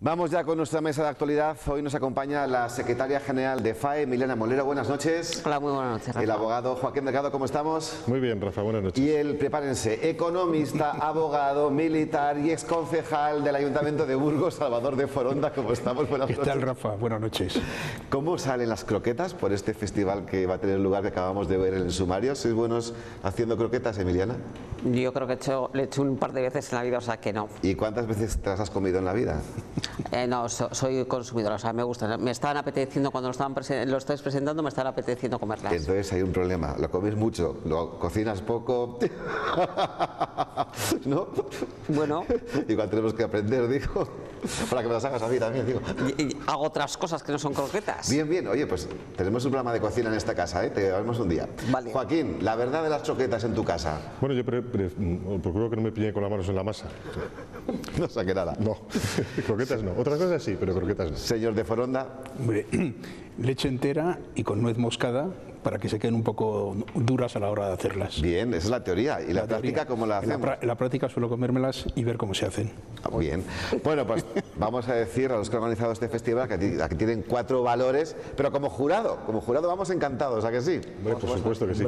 Vamos ya con nuestra mesa de actualidad. Hoy nos acompaña la secretaria general de FAE, Emiliana Molero. Buenas noches. Hola, muy buenas noches, Rafa. El abogado Joaquín Mercado, ¿cómo estamos? Muy bien, Rafa, buenas noches. Y el, prepárense, economista, abogado, militar y exconcejal del Ayuntamiento de Burgos, Salvador de Foronda. ¿Cómo estamos? Buenas noches. ¿Qué tal, Rafa? Buenas noches. ¿Cómo salen las croquetas por este festival que va a tener lugar, que acabamos de ver en el sumario? ¿Sois buenos haciendo croquetas, Emiliana? Yo creo que le he hecho un par de veces en la vida, o sea que no. ¿Y cuántas veces te las has comido en la vida? No, soy consumidora, o sea, me gustan. Me estaban apeteciendo, cuando lo estáis presentando, me estaban apeteciendo comerlas. Entonces hay un problema, lo comes mucho, lo cocinas poco, ¿no? Bueno. Igual tenemos que aprender, digo, para que me las hagas a mí también, digo. Y hago otras cosas que no son croquetas. Bien, bien, oye, pues tenemos un programa de cocina en esta casa, ¿eh? Te llevaremos un día. Vale. Joaquín, la verdad de las croquetas en tu casa. Bueno, yo procuro que no me pillen con las manos en la masa. No saqué nada. No, croquetas no. Otras cosas sí, pero croquetas no. Señor de Foronda. Hombre, leche entera y con nuez moscada para que se queden un poco duras a la hora de hacerlas. Bien, esa es la teoría. ¿Y la práctica cómo la hacemos? En la práctica suelo comérmelas y ver cómo se hacen. Bien. Bueno, pues vamos a decir a los que han organizado este festival que aquí tienen 4 valores, pero como jurado vamos encantados, ¿a que sí? Hombre, por supuesto que sí.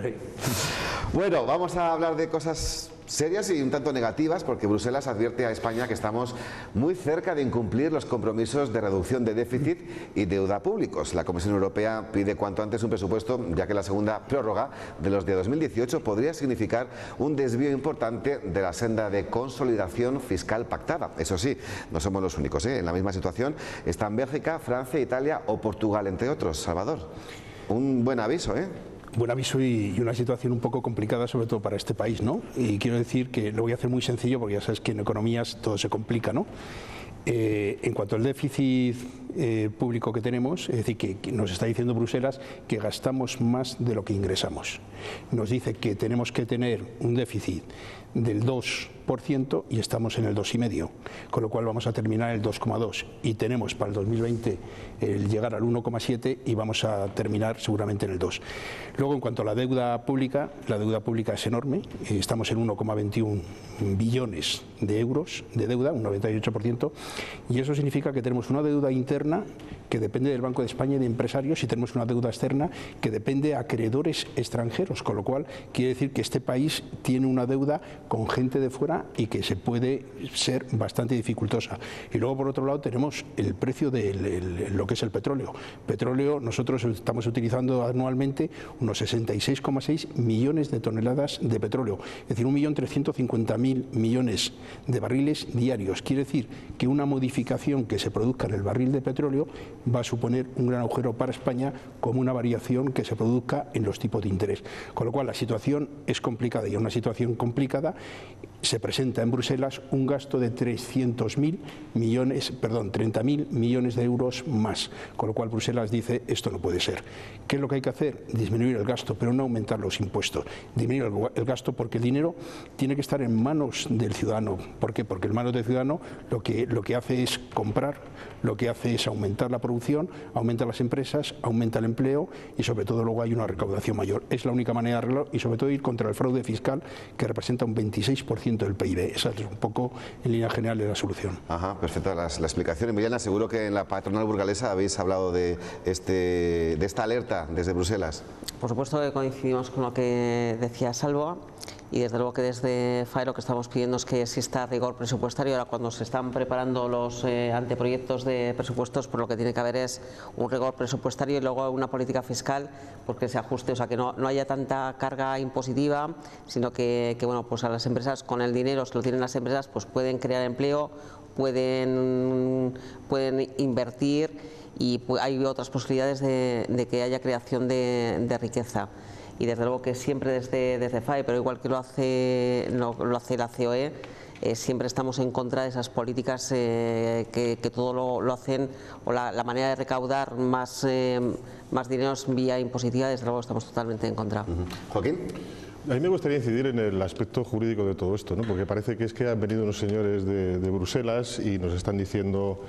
Bueno, vamos a hablar de cosas serias y un tanto negativas, porque Bruselas advierte a España que estamos muy cerca de incumplir los compromisos de reducción de déficit y deuda públicos. La Comisión Europea pide cuanto antes un presupuesto, ya que la segunda prórroga de los de 2018 podría significar un desvío importante de la senda de consolidación fiscal pactada. Eso sí, no somos los únicos, ¿eh? En la misma situación están Bélgica, Francia, Italia o Portugal, entre otros. Salvador, un buen aviso, ¿eh? Buen aviso y una situación un poco complicada, sobre todo para este país, ¿no? Y quiero decir que lo voy a hacer muy sencillo porque ya sabes que en economías todo se complica, ¿no? En cuanto al déficit público que tenemos, es decir, que nos está diciendo Bruselas que gastamos más de lo que ingresamos. Nos dice que tenemos que tener un déficit del 2% y estamos en el 2,5%, con lo cual vamos a terminar el 2,2%, y tenemos para el 2020 el llegar al 1,7% y vamos a terminar seguramente en el 2%. Luego, en cuanto a la deuda pública es enorme, estamos en 1,21 billones de euros de deuda, un 98%, y eso significa que tenemos una deuda interna que depende del Banco de España y de empresarios, y tenemos una deuda externa que depende de acreedores extranjeros, con lo cual quiere decir que este país tiene una deuda con gente de fuera y que se puede ser bastante dificultosa. Y luego, por otro lado, tenemos el precio de lo que es el petróleo. Petróleo, nosotros estamos utilizando anualmente unos 66,6 millones de toneladas de petróleo, es decir, 1.350.000 millones de barriles diarios. Quiere decir que una modificación que se produzca en el barril de petróleo va a suponer un gran agujero para España, como una variación que se produzca en los tipos de interés. Con lo cual la situación es complicada, y en una situación complicada se presenta en Bruselas un gasto de 30.000 millones de euros más, con lo cual Bruselas dice esto no puede ser. ¿Qué es lo que hay que hacer? Disminuir el gasto, pero no aumentar los impuestos. Disminuir el gasto porque el dinero tiene que estar en manos del ciudadano. ¿Por qué? Porque en manos del ciudadano lo que hace es comprar, lo que hace es aumentar la producción, aumenta las empresas, aumenta el empleo y sobre todo luego hay una recaudación mayor. Es la única manera de arreglarlo, y sobre todo ir contra el fraude fiscal, que representa un 26% del PIB. Esa es un poco en línea general de la solución. Ajá, perfecta la explicación. Emiliana, seguro que en la patronal burgalesa habéis hablado de esta alerta desde Bruselas. Por supuesto que coincidimos con lo que decía Salva, y desde luego que desde FAE lo que estamos pidiendo es que exista rigor presupuestario. Ahora, cuando se están preparando los anteproyectos de presupuestos, pues lo que tiene que haber es un rigor presupuestario y luego una política fiscal porque se ajuste, o sea, que no haya tanta carga impositiva, sino que bueno, pues a las empresas, con el dinero que lo tienen las empresas, pues pueden crear empleo, pueden invertir, y hay otras posibilidades de que haya creación de riqueza. Y desde luego que siempre desde FAE, pero igual que lo hace la COE, siempre estamos en contra de esas políticas que todo lo hacen, o la manera de recaudar más dinero vía impositiva. Desde luego estamos totalmente en contra. Joaquín. A mí me gustaría incidir en el aspecto jurídico de todo esto, ¿no? Porque parece que es que han venido unos señores de Bruselas y nos están diciendo,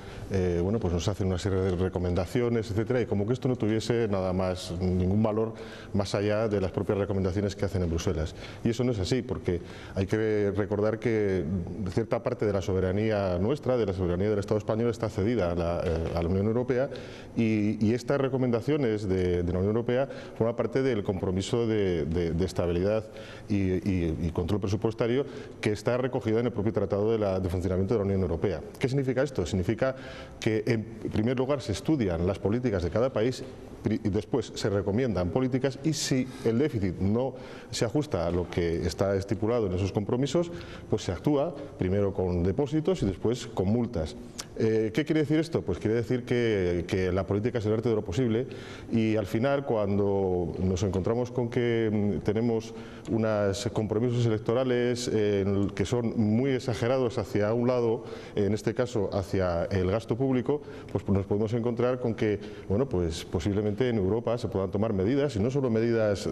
bueno, pues nos hacen una serie de recomendaciones, etcétera, y como que esto no tuviese nada más, ningún valor más allá de las propias recomendaciones que hacen en Bruselas. Y eso no es así, porque hay que recordar que cierta parte de la soberanía nuestra, de la soberanía del Estado español, está cedida a la Unión Europea, y estas recomendaciones de la Unión Europea forman parte del compromiso de estabilidad y control presupuestario que está recogida en el propio Tratado de Funcionamiento de la Unión Europea. ¿Qué significa esto? Significa que en primer lugar se estudian las políticas de cada país y después se recomiendan políticas, y si el déficit no se ajusta a lo que está estipulado en esos compromisos, pues se actúa primero con depósitos y después con multas. ¿Qué quiere decir esto? Pues quiere decir que la política es el arte de lo posible, y al final, cuando nos encontramos con que tenemos unos compromisos electorales que son muy exagerados hacia un lado, en este caso hacia el gasto público, pues nos podemos encontrar con que, bueno, pues posiblemente en Europa se puedan tomar medidas, y no solo medidas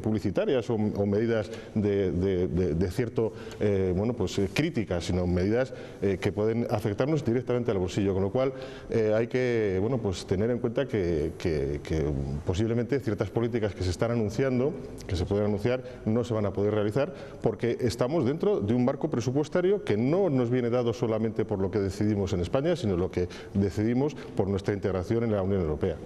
publicitarias o medidas de cierto, bueno, pues críticas, sino medidas que pueden afectarnos directamente al bolsillo, con lo cual hay que, bueno, pues tener en cuenta que posiblemente ciertas políticas que se están anunciando, que se pueden anunciar, no se van a poder realizar, porque estamos dentro de un marco presupuestario que no nos viene dado solamente por lo que decidimos en España, sino lo que decidimos por nuestra integración en la Unión Europea.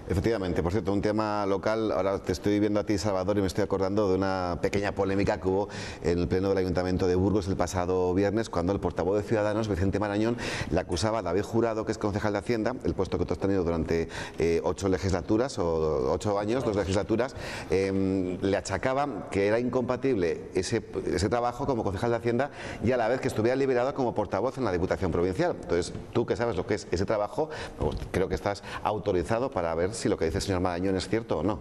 Efectivamente, por cierto, un tema local, ahora te estoy viendo a ti, Salvador, y me estoy acordando de una pequeña polémica que hubo en el pleno del Ayuntamiento de Burgos el pasado viernes, cuando el portavoz de Ciudadanos, Vicente Marañón, le acusaba a David Jurado, que es concejal de Hacienda, el puesto que tú has tenido durante 8 legislaturas, o 8 años, 2 legislaturas, le achacaba que era incompatible ese trabajo como concejal de Hacienda y a la vez que estuviera liberado como portavoz en la Diputación Provincial. Entonces, tú que sabes lo que es ese trabajo, pues creo que estás autorizado para ver si lo que dice el señor Marañón es cierto o no.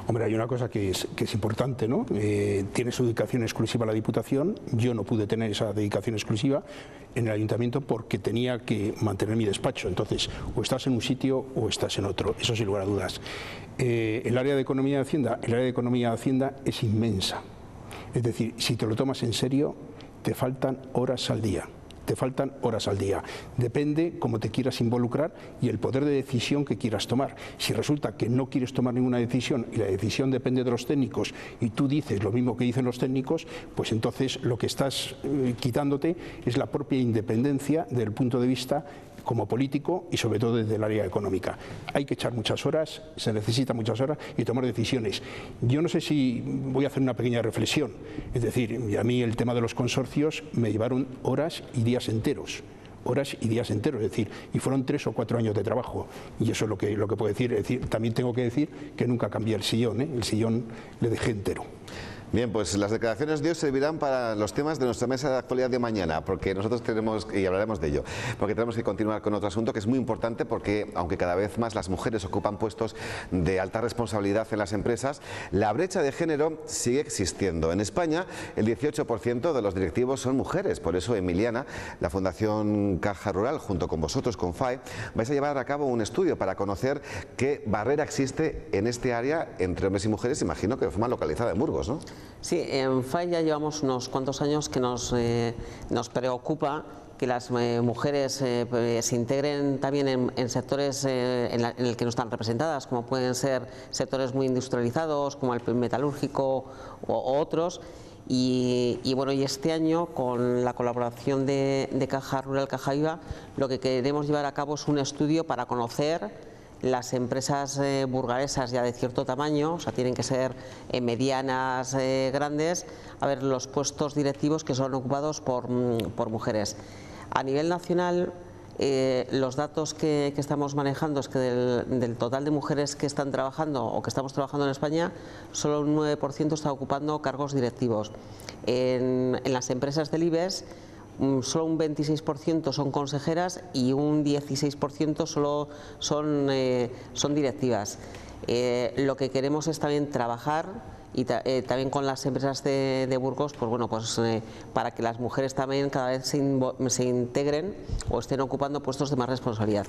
Hombre, hay una cosa que es importante, ¿no? Tiene su dedicación exclusiva a la Diputación. Yo no pude tener esa dedicación exclusiva en el Ayuntamiento porque tenía que mantener mi despacho. Entonces, o estás en un sitio o estás en otro, eso sin lugar a dudas. El área de Economía de Hacienda es inmensa. Es decir, si te lo tomas en serio, te faltan horas al día. Depende cómo te quieras involucrar y el poder de decisión que quieras tomar. Si resulta que no quieres tomar ninguna decisión y la decisión depende de los técnicos y tú dices lo mismo que dicen los técnicos, pues entonces lo que estás quitándote es la propia independencia del punto de vista como político y sobre todo desde el área económica. Hay que echar muchas horas, se necesita muchas horas y tomar decisiones. Yo no sé si voy a hacer una pequeña reflexión, es decir, a mí el tema de los consorcios me llevaron horas y días enteros, es decir, y fueron 3 o 4 años de trabajo, y eso es lo que puedo decir. Es decir, también tengo que decir que nunca cambié el sillón le dejé entero. Bien, pues las declaraciones de hoy servirán para los temas de nuestra mesa de actualidad de mañana, porque nosotros tenemos, y hablaremos de ello, porque tenemos que continuar con otro asunto que es muy importante, porque aunque cada vez más las mujeres ocupan puestos de alta responsabilidad en las empresas, la brecha de género sigue existiendo. En España, el 18% de los directivos son mujeres. Por eso, Emiliana, la Fundación Caja Rural, junto con vosotros, con FAE, vais a llevar a cabo un estudio para conocer qué barrera existe en este área entre hombres y mujeres, imagino que de forma localizada en Burgos, ¿no? Sí, en FAE ya llevamos unos cuantos años que nos preocupa que las mujeres se integren también en sectores en el que no están representadas, como pueden ser sectores muy industrializados, como el metalúrgico o otros. Y bueno, y este año, con la colaboración de Caja Rural, Caja Viva, lo que queremos llevar a cabo es un estudio para conocer las empresas burgalesas ya de cierto tamaño, o sea, tienen que ser medianas, grandes, a ver los puestos directivos que son ocupados por mujeres. A nivel nacional, los datos que estamos manejando es que del total de mujeres que están trabajando o que estamos trabajando en España, solo un 9% está ocupando cargos directivos. En las empresas del IBEX, solo un 26% son consejeras y un 16% solo son directivas. Lo que queremos es también trabajar y también con las empresas de Burgos, pues bueno, pues para que las mujeres también cada vez se integren o estén ocupando puestos de más responsabilidad.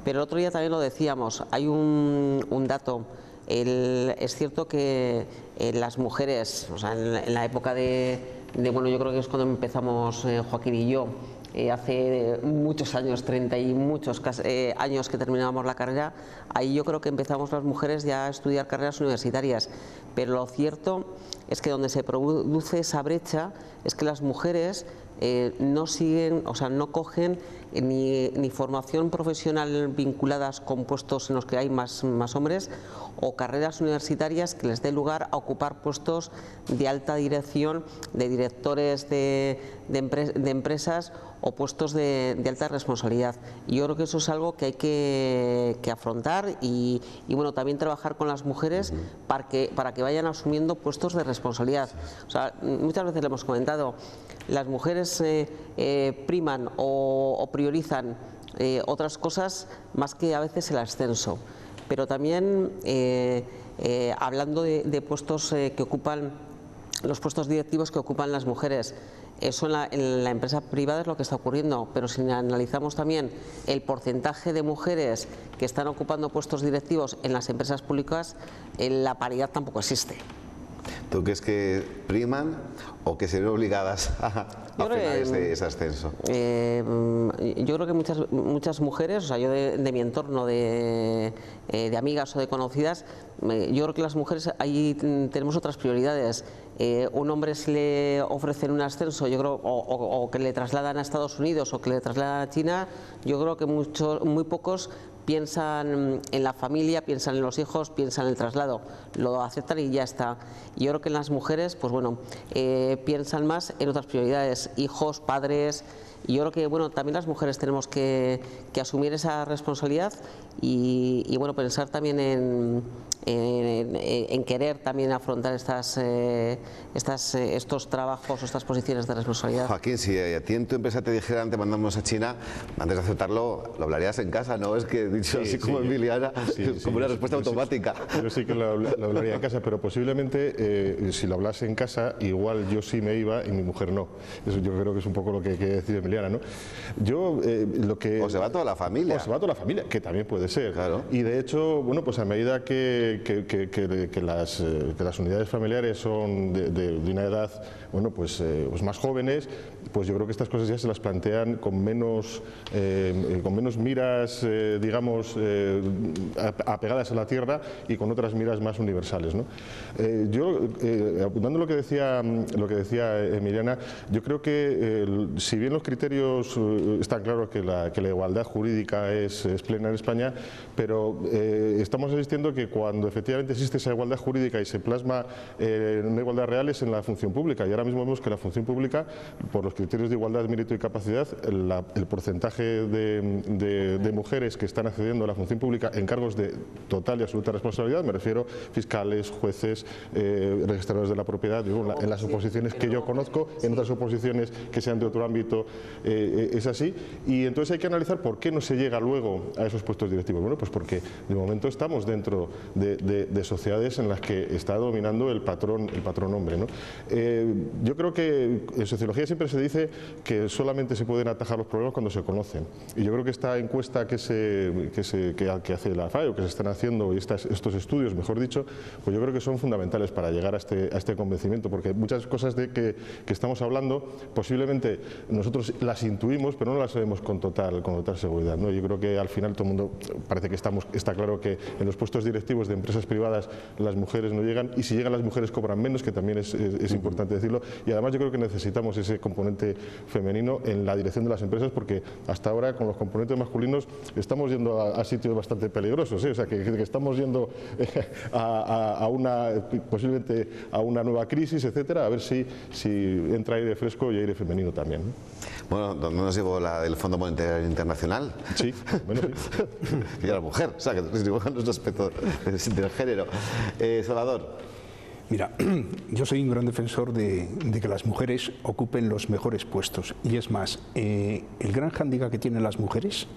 Pero el otro día también lo decíamos, hay un dato. Es cierto que las mujeres, o sea, en la época bueno, yo creo que es cuando empezamos Joaquín y yo, hace muchos años, 30 y muchos años que terminábamos la carrera, ahí yo creo que empezamos las mujeres ya a estudiar carreras universitarias, pero lo cierto es que donde se produce esa brecha es que las mujeres no siguen, o sea, no cogen ni formación profesional vinculadas con puestos en los que hay más hombres, o carreras universitarias que les dé lugar a ocupar puestos de alta dirección, de directores de empresas o puestos de alta responsabilidad. Y yo creo que eso es algo que hay que afrontar y bueno, también trabajar con las mujeres para que vayan asumiendo puestos de responsabilidad. O sea, muchas veces le hemos comentado, las mujeres priman o priorizan otras cosas más que a veces el ascenso. Pero también hablando de puestos que ocupan, los puestos directivos que ocupan las mujeres, eso en la empresa privada es lo que está ocurriendo, pero si analizamos también el porcentaje de mujeres que están ocupando puestos directivos en las empresas públicas, la paridad tampoco existe. ¿Tú crees que priman o que se ven obligadas a frenar ese ascenso? Yo creo que muchas mujeres, o sea, yo de mi entorno de amigas o de conocidas, yo creo que las mujeres ahí tenemos otras prioridades. Un hombre, si le ofrecen un ascenso, yo creo, o que le trasladan a Estados Unidos o que le trasladan a China, yo creo que muy pocos piensan en la familia, piensan en los hijos, piensan en el traslado, lo aceptan y ya está. Yo creo que en las mujeres, pues bueno, piensan más en otras prioridades, hijos, padres. Y yo creo que bueno, también las mujeres tenemos que asumir esa responsabilidad y bueno, pensar también en querer también afrontar estos trabajos o estas posiciones de responsabilidad. Joaquín, si a ti en tu empresa te dijeran te mandamos a China, antes de aceptarlo, lo hablarías en casa, ¿no? Es que dicho así como Emiliana, como una respuesta automática. Yo sí que lo hablaría en casa, pero posiblemente si lo hablase en casa, igual yo sí me iba y mi mujer no. Eso yo creo que es un poco lo que quiere decir Emiliana, ¿no? O se va toda la familia. O se va toda la familia, que también puede ser. Claro. Y de hecho, bueno, pues a medida que las unidades familiares son de una edad, bueno, pues más jóvenes, pues yo creo que estas cosas ya se las plantean con menos miras, digamos, apegadas a la tierra y con otras miras más universales, ¿no? Apuntando lo que decía Emiliana, yo creo que si bien los criterios están claros que la igualdad jurídica es plena en España, pero estamos asistiendo que cuando efectivamente existe esa igualdad jurídica y se plasma una igualdad real es en la función pública, y ahora mismo vemos que la función pública, por los criterios de igualdad, mérito y capacidad, el porcentaje de mujeres que están accediendo a la función pública en cargos de total y absoluta responsabilidad, me refiero fiscales, jueces, registradores de la propiedad, digo, en las oposiciones que yo conozco, en otras oposiciones que sean de otro ámbito, es así, y entonces hay que analizar por qué no se llega luego a esos puestos directivos. Bueno, pues porque de momento estamos dentro de sociedades en las que está dominando el patrón hombre, ¿no? Yo creo que en sociología siempre se dice que solamente se pueden atajar los problemas cuando se conocen, y yo creo que esta encuesta que hace la FAE, o que se están haciendo, y estos estudios, mejor dicho, pues yo creo que son fundamentales para llegar a este convencimiento, porque muchas cosas de que estamos hablando posiblemente nosotros las intuimos, pero no las sabemos con total seguridad, ¿no? Yo creo que al final todo el mundo parece que está claro que en los puestos directivos de empresas privadas las mujeres no llegan, y si llegan las mujeres cobran menos, que también es importante decirlo, y además yo creo que necesitamos ese componente femenino en la dirección de las empresas, porque hasta ahora con los componentes masculinos estamos yendo a sitios bastante peligrosos, ¿eh? O sea, que estamos yendo posiblemente a una nueva crisis, etcétera, a ver si entra aire fresco y aire femenino también, ¿no? Bueno, ¿dónde nos llevó la del Fondo Monetario Internacional? Sí, bueno, sí. Y a la mujer, o sea, que nos dibuja nuestro aspecto del género. Salvador. Mira, yo soy un gran defensor de que las mujeres ocupen los mejores puestos. Y es más, el gran hándicap que tienen las mujeres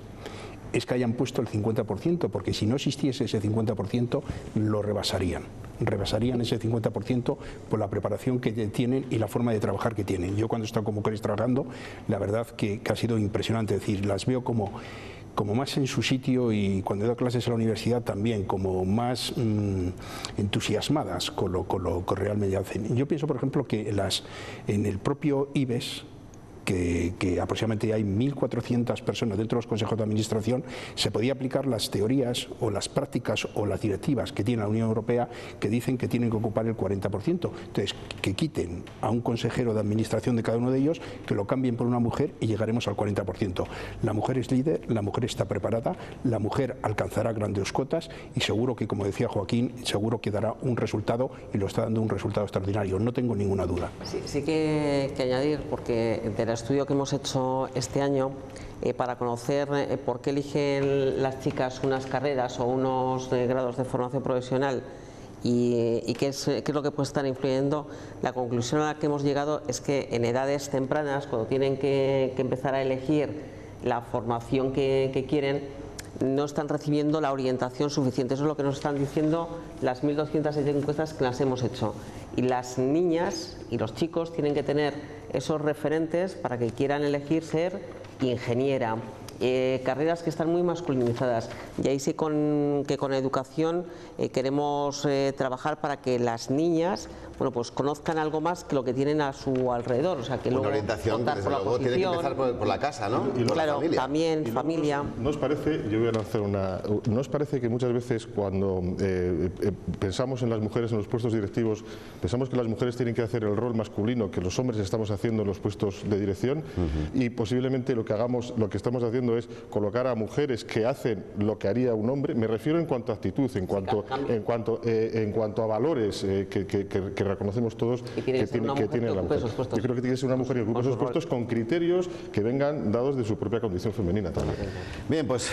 es que hayan puesto el 50%, porque si no existiese ese 50%, lo rebasarían ese 50% por la preparación que tienen y la forma de trabajar que tienen. Yo cuando he estado con mujeres trabajando, la verdad que ha sido impresionante, es decir, las veo como como más en su sitio, y cuando he dado clases en la universidad también, como más entusiasmadas con lo que realmente hacen. Yo pienso, por ejemplo, que en el propio IBEX, que aproximadamente hay 1.400 personas dentro de los consejos de administración, se podía aplicar las teorías o las prácticas o las directivas que tiene la Unión Europea, que dicen que tienen que ocupar el 40%. Entonces, que quiten a un consejero de administración de cada uno de ellos, que lo cambien por una mujer y llegaremos al 40%. La mujer es líder, la mujer está preparada, la mujer alcanzará grandes cotas y seguro que, como decía Joaquín, seguro que dará un resultado, y lo está dando un resultado extraordinario, no tengo ninguna duda. Sí que añadir, porque de la estudio que hemos hecho este año para conocer por qué eligen las chicas unas carreras o unos grados de formación profesional y qué es lo que puede estar influyendo, la conclusión a la que hemos llegado es que en edades tempranas, cuando tienen que empezar a elegir la formación que quieren, no están recibiendo la orientación suficiente. Eso es lo que nos están diciendo las 1.200 encuestas que las hemos hecho. Y las niñas y los chicos tienen que tener esos referentes para que quieran elegir ser ingeniera. Carreras que están muy masculinizadas, y ahí sí que con educación queremos trabajar para que las niñas, bueno, pues conozcan algo más que lo que tienen a su alrededor, o sea, que luego orientación, desde luego tiene que empezar por la casa, ¿no? Y claro, familia. también familia. ¿Nos parece, yo voy a lanzar ¿no os parece que muchas veces cuando pensamos en las mujeres en los puestos directivos, pensamos que las mujeres tienen que hacer el rol masculino que los hombres estamos haciendo en los puestos de dirección, y posiblemente lo que estamos haciendo es colocar a mujeres que hacen lo que haría un hombre? Me refiero en cuanto a actitud, en cuanto a valores que reconocemos todos que tiene la mujer. Yo creo que tiene que ser una mujer que ocupe esos puestos con criterios que vengan dados de su propia condición femenina también. Bien, pues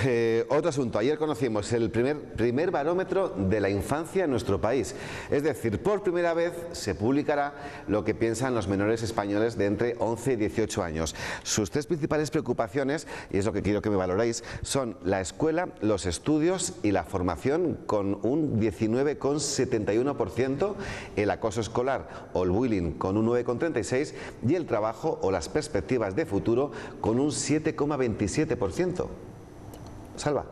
otro asunto. Ayer conocimos el primer barómetro de la infancia en nuestro país. Es decir, por primera vez se publicará lo que piensan los menores españoles de entre 11 y 18 años. Sus tres principales preocupaciones, y es lo que quiero que me valoréis, son la escuela, los estudios y la formación, con un 19,71%, el acoso escolar o el bullying con un 9,36% y el trabajo o las perspectivas de futuro con un 7,27%. Salva.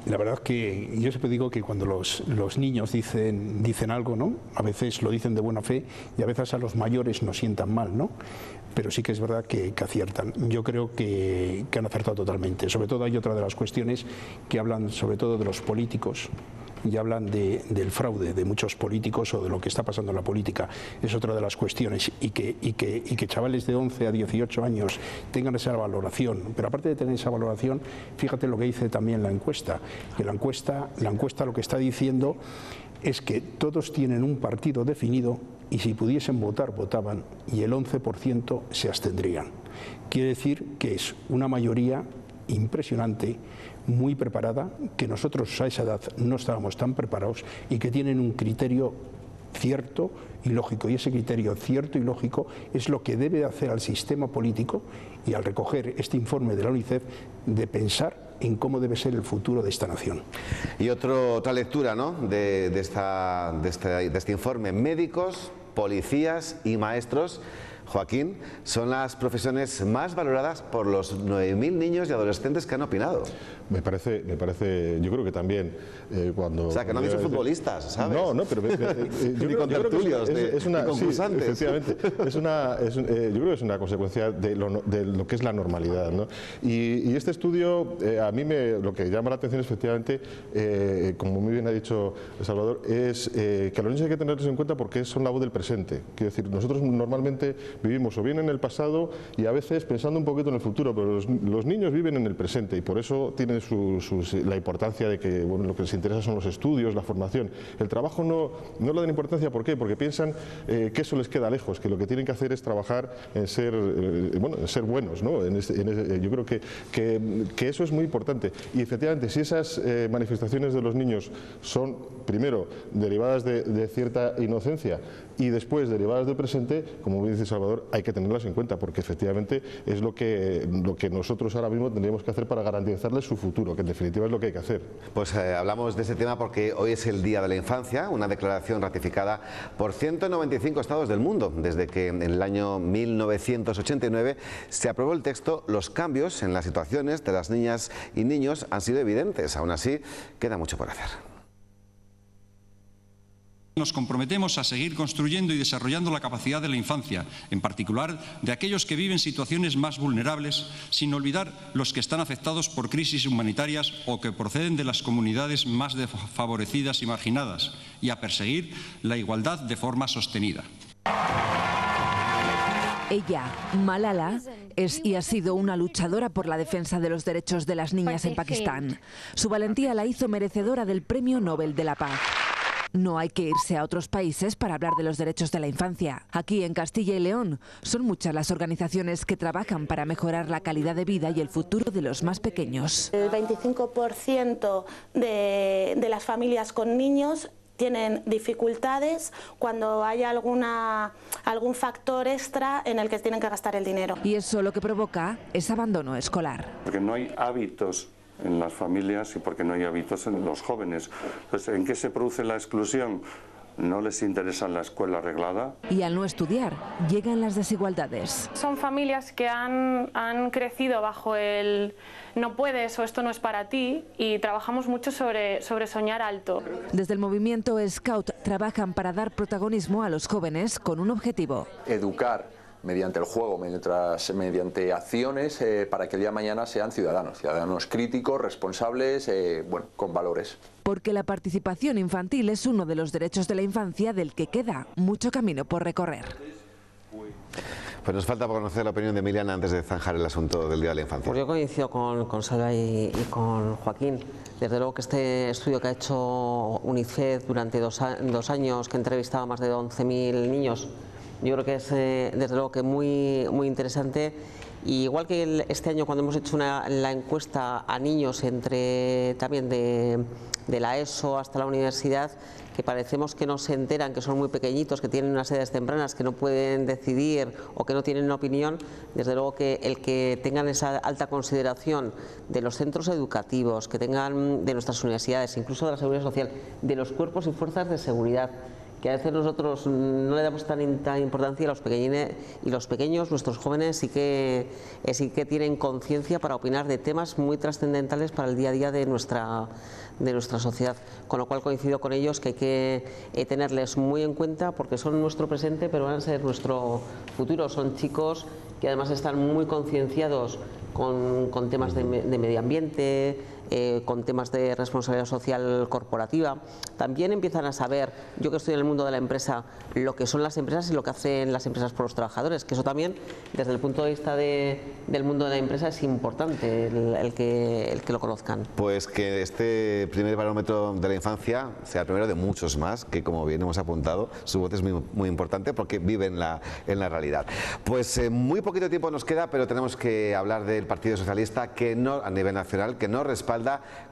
La verdad es que yo siempre digo que cuando los niños dicen algo, ¿no? A veces lo dicen de buena fe y a veces a los mayores nos sientan mal, ¿no? Pero sí que es verdad que aciertan. Yo creo que han acertado totalmente. Sobre todo hay otra de las cuestiones que hablan sobre todo de los políticos, y hablan del fraude de muchos políticos o de lo que está pasando en la política. Es otra de las cuestiones, y que chavales de 11 a 18 años tengan esa valoración. Pero aparte de tener esa valoración, fíjate lo que dice también la encuesta, que la encuesta lo que está diciendo es que todos tienen un partido definido y si pudiesen votar, votaban, y el 11% se abstendrían. Quiere decir que es una mayoría impresionante, muy preparada, que nosotros a esa edad no estábamos tan preparados, y que tienen un criterio cierto y lógico, y ese criterio cierto y lógico es lo que debe hacer al sistema político, y al recoger este informe de la UNICEF, de pensar en cómo debe ser el futuro de esta nación. Y otra lectura, ¿no?, de este informe: médicos, policías y maestros, Joaquín, son las profesiones más valoradas por los 9.000 niños y adolescentes que han opinado. Me parece, yo creo que también cuando... O sea, que no han dicho futbolistas, ¿sabes? No, pero ni contertulios, ni concursantes. Sí, efectivamente. Yo creo que es una consecuencia de lo que es la normalidad, ¿no? Y este estudio, a mí lo que llama la atención es, efectivamente, como muy bien ha dicho Salvador, es que a los niños hay que tenerlos en cuenta porque son la voz del presente. Quiero decir, nosotros normalmente vivimos o bien en el pasado y a veces pensando un poquito en el futuro, pero los niños viven en el presente, y por eso tienen la importancia de que, bueno, lo que les interesa son los estudios, la formación. El trabajo no le dan importancia. ¿Por qué? Porque piensan que eso les queda lejos, que lo que tienen que hacer es trabajar en ser buenos, ¿no? Yo creo que eso es muy importante. Y efectivamente, si esas manifestaciones de los niños son, primero, derivadas de cierta inocencia, y después derivadas del presente, como bien dice Salvador, hay que tenerlas en cuenta, porque efectivamente es lo que nosotros ahora mismo tendríamos que hacer para garantizarles su futuro, que en definitiva es lo que hay que hacer. Pues hablamos de ese tema porque hoy es el Día de la Infancia, una declaración ratificada por 195 estados del mundo. Desde que en el año 1989 se aprobó el texto, los cambios en las situaciones de las niñas y niños han sido evidentes. Aún así, queda mucho por hacer. Nos comprometemos a seguir construyendo y desarrollando la capacidad de la infancia, en particular de aquellos que viven situaciones más vulnerables, sin olvidar los que están afectados por crisis humanitarias o que proceden de las comunidades más desfavorecidas y marginadas, y a perseguir la igualdad de forma sostenida. Ella, Malala, es y ha sido una luchadora por la defensa de los derechos de las niñas en Pakistán. Su valentía la hizo merecedora del Premio Nobel de la Paz. No hay que irse a otros países para hablar de los derechos de la infancia. Aquí en Castilla y León son muchas las organizaciones que trabajan para mejorar la calidad de vida y el futuro de los más pequeños. El 25% de las familias con niños tienen dificultades cuando hay algún factor extra en el que tienen que gastar el dinero. Y eso lo que provoca es abandono escolar. Porque no hay hábitos en las familias y porque no hay hábitos en los jóvenes. Entonces, ¿en qué se produce la exclusión? No les interesa la escuela arreglada. Y al no estudiar, llegan las desigualdades. Son familias que han crecido bajo el no puedes o esto no es para ti, y trabajamos mucho sobre soñar alto. Desde el movimiento Scout trabajan para dar protagonismo a los jóvenes con un objetivo: educar mediante el juego, mediante acciones para que el día de mañana sean ciudadanos críticos, responsables, con valores. Porque la participación infantil es uno de los derechos de la infancia del que queda mucho camino por recorrer. Pues nos falta conocer la opinión de Emiliana antes de zanjar el asunto del Día de la Infancia. Pues yo coincido con Salva y con Joaquín. Desde luego que este estudio que ha hecho UNICEF durante dos años, que ha entrevistado a más de 11.000 niños, yo creo que es desde luego que muy interesante. Y igual que este año, cuando hemos hecho la encuesta a niños también de la ESO hasta la universidad, que parecemos que no se enteran, que son muy pequeñitos, que tienen unas edades tempranas, que no pueden decidir o que no tienen una opinión, desde luego que el que tengan esa alta consideración de los centros educativos, que tengan de nuestras universidades, incluso de la seguridad social, de los cuerpos y fuerzas de seguridad, que a veces nosotros no le damos tanta importancia a los pequeñines, y los pequeños, nuestros jóvenes, sí que tienen conciencia para opinar de temas muy trascendentales para el día a día de nuestra sociedad, con lo cual coincido con ellos que hay que tenerles muy en cuenta, porque son nuestro presente, pero van a ser nuestro futuro. Son chicos que además están muy concienciados con temas de medio ambiente, con temas de responsabilidad social corporativa. También empiezan a saber, yo que estoy en el mundo de la empresa, lo que son las empresas y lo que hacen las empresas por los trabajadores, que eso también, desde el punto de vista del mundo de la empresa, es importante el que lo conozcan. Pues que este primer barómetro de la infancia sea el primero de muchos más, que como bien hemos apuntado, su voz es muy importante porque vive en la realidad. Pues muy poquito tiempo nos queda, pero tenemos que hablar del Partido Socialista, que no, a nivel nacional, que no respalda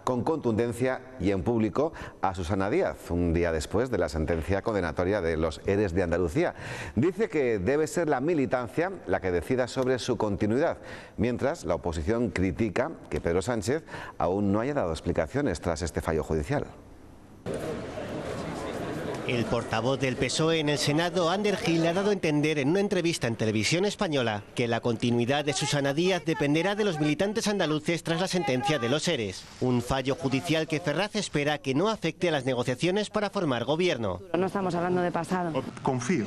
con contundencia y en público a Susana Díaz, un día después de la sentencia condenatoria de los ERES de Andalucía. Dice que debe ser la militancia la que decida sobre su continuidad, mientras la oposición critica que Pedro Sánchez aún no haya dado explicaciones tras este fallo judicial. El portavoz del PSOE en el Senado, Ander Gil, ha dado a entender en una entrevista en Televisión Española que la continuidad de Susana Díaz dependerá de los militantes andaluces tras la sentencia de los ERES. Un fallo judicial que Ferraz espera que no afecte a las negociaciones para formar gobierno. No estamos hablando de pasado. Confío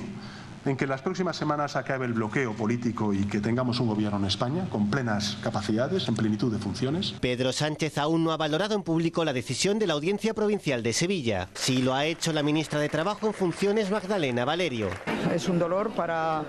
en que en las próximas semanas acabe el bloqueo político y que tengamos un gobierno en España con plenas capacidades, en plenitud de funciones. Pedro Sánchez aún no ha valorado en público la decisión de la Audiencia Provincial de Sevilla. Sí lo ha hecho la ministra de Trabajo en funciones, Magdalena Valerio. Es un dolor para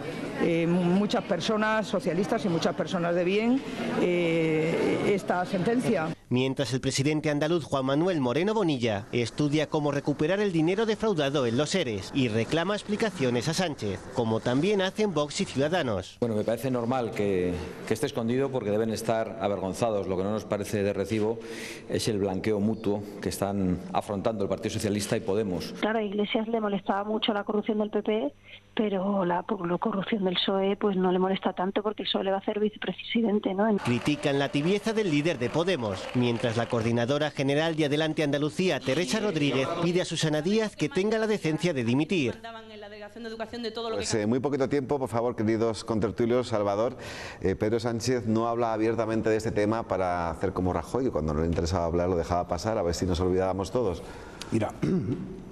muchas personas socialistas y muchas personas de bien esta sentencia. Mientras el presidente andaluz Juan Manuel Moreno Bonilla estudia cómo recuperar el dinero defraudado en los ERES y reclama explicaciones a Sánchez. como también hacen Vox y Ciudadanos. Bueno, me parece normal que esté escondido porque deben estar avergonzados. Lo que no nos parece de recibo es el blanqueo mutuo que están afrontando el Partido Socialista y Podemos. Claro, a Iglesias le molestaba mucho la corrupción del PP, pero la corrupción del PSOE pues no le molesta tanto porque el PSOE le va a hacer vicepresidente, ¿no? Critican la tibieza del líder de Podemos, mientras la coordinadora general de Adelante Andalucía, Teresa Rodríguez, pide a Susana Díaz que tenga la decencia de dimitir. Pues muy poquito tiempo, por favor, queridos contertulios. Salvador, Pedro Sánchez no habla abiertamente de este tema para hacer como Rajoy, cuando no le interesaba hablar lo dejaba pasar, a ver si nos olvidábamos todos. Mira,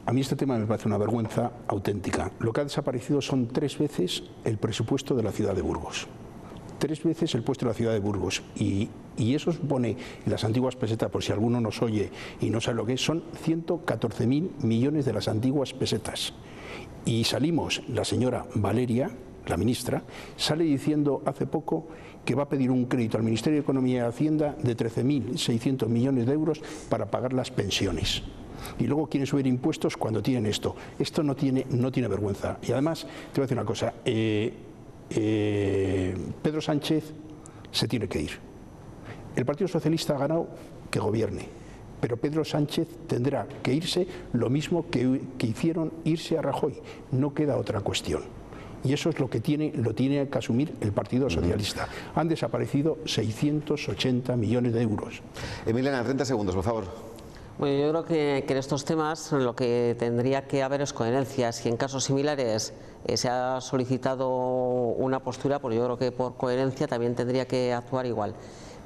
a mí este tema me parece una vergüenza auténtica. Lo que ha desaparecido son 3 veces el presupuesto de la ciudad de Burgos. 3 veces el puesto de la ciudad de Burgos y eso supone en las antiguas pesetas, por si alguno nos oye y no sabe lo que es, son 114.000 millones de las antiguas pesetas. Y salimos, la señora Valeria, la ministra, sale diciendo hace poco que va a pedir un crédito al Ministerio de Economía y Hacienda de 13.600 millones de euros para pagar las pensiones. Y luego quieren subir impuestos cuando tienen esto. Esto no tiene vergüenza. Y además, te voy a decir una cosa, Pedro Sánchez se tiene que ir. El Partido Socialista ha ganado, que gobierne, pero Pedro Sánchez tendrá que irse lo mismo que hicieron irse a Rajoy. No queda otra cuestión. Y eso es lo que tiene que asumir el Partido Socialista. Han desaparecido 680 millones de euros. Emiliana, 30 segundos, por favor. Bueno, yo creo que en estos temas lo que tendría que haber es coherencia. Si en casos similares se ha solicitado una postura, pues yo creo que por coherencia también tendría que actuar igual.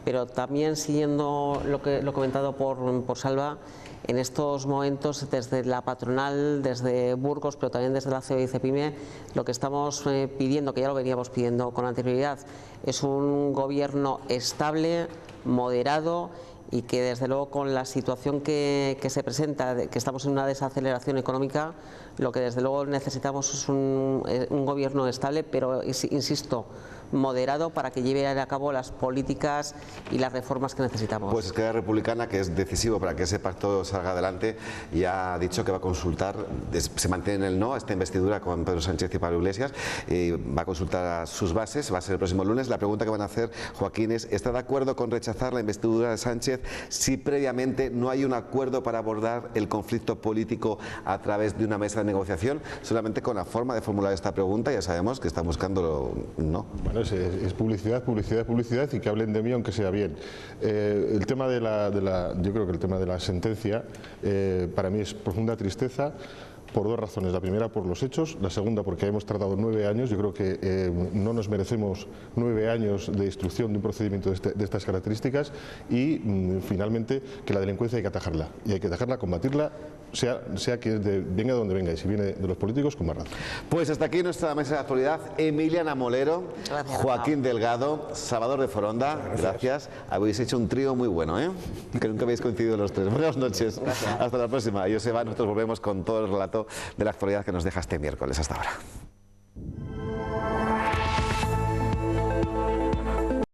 Pero también siguiendo lo comentado por Salva, en estos momentos desde la patronal, desde Burgos, pero también desde la CEO y Cepime, lo que estamos pidiendo, que ya lo veníamos pidiendo con anterioridad, es un gobierno estable, moderado, y que desde luego con la situación que se presenta, que estamos en una desaceleración económica, lo que desde luego necesitamos es un gobierno estable, pero insisto, moderado, para que lleve a cabo las políticas y las reformas que necesitamos. Pues Esquerra Republicana, que es decisivo para que ese pacto salga adelante, ya ha dicho que va a consultar, se mantiene en el no a esta investidura con Pedro Sánchez y Pablo Iglesias, y va a consultar a sus bases, va a ser el próximo lunes. La pregunta que van a hacer, Joaquín, es: ¿está de acuerdo con rechazar la investidura de Sánchez si previamente no hay un acuerdo para abordar el conflicto político a través de una mesa de negociación? Solamente con la forma de formular esta pregunta ya sabemos que está buscando no. Bueno, es publicidad, publicidad, publicidad, y que hablen de mí aunque sea bien. El tema yo creo que el tema de la sentencia para mí es profunda tristeza, por 2 razones. La primera, por los hechos; la segunda, porque hemos tardado 9 años. Yo creo que no nos merecemos 9 años de instrucción de un procedimiento de estas características. Y finalmente, que la delincuencia hay que atajarla, y hay que atajarla, combatirla, sea que venga de donde venga, y si viene de los políticos, con más razón. Pues hasta aquí nuestra mesa de actualidad. Emiliana Molero, gracias, Joaquín Delgado, Salvador de Foronda, gracias. Habéis hecho un trío muy bueno, que nunca habéis coincidido los 3. Buenas noches. Gracias. Hasta la próxima. Joseba, nosotros volvemos con todo el relato de la actualidad que nos deja este miércoles. Hasta ahora.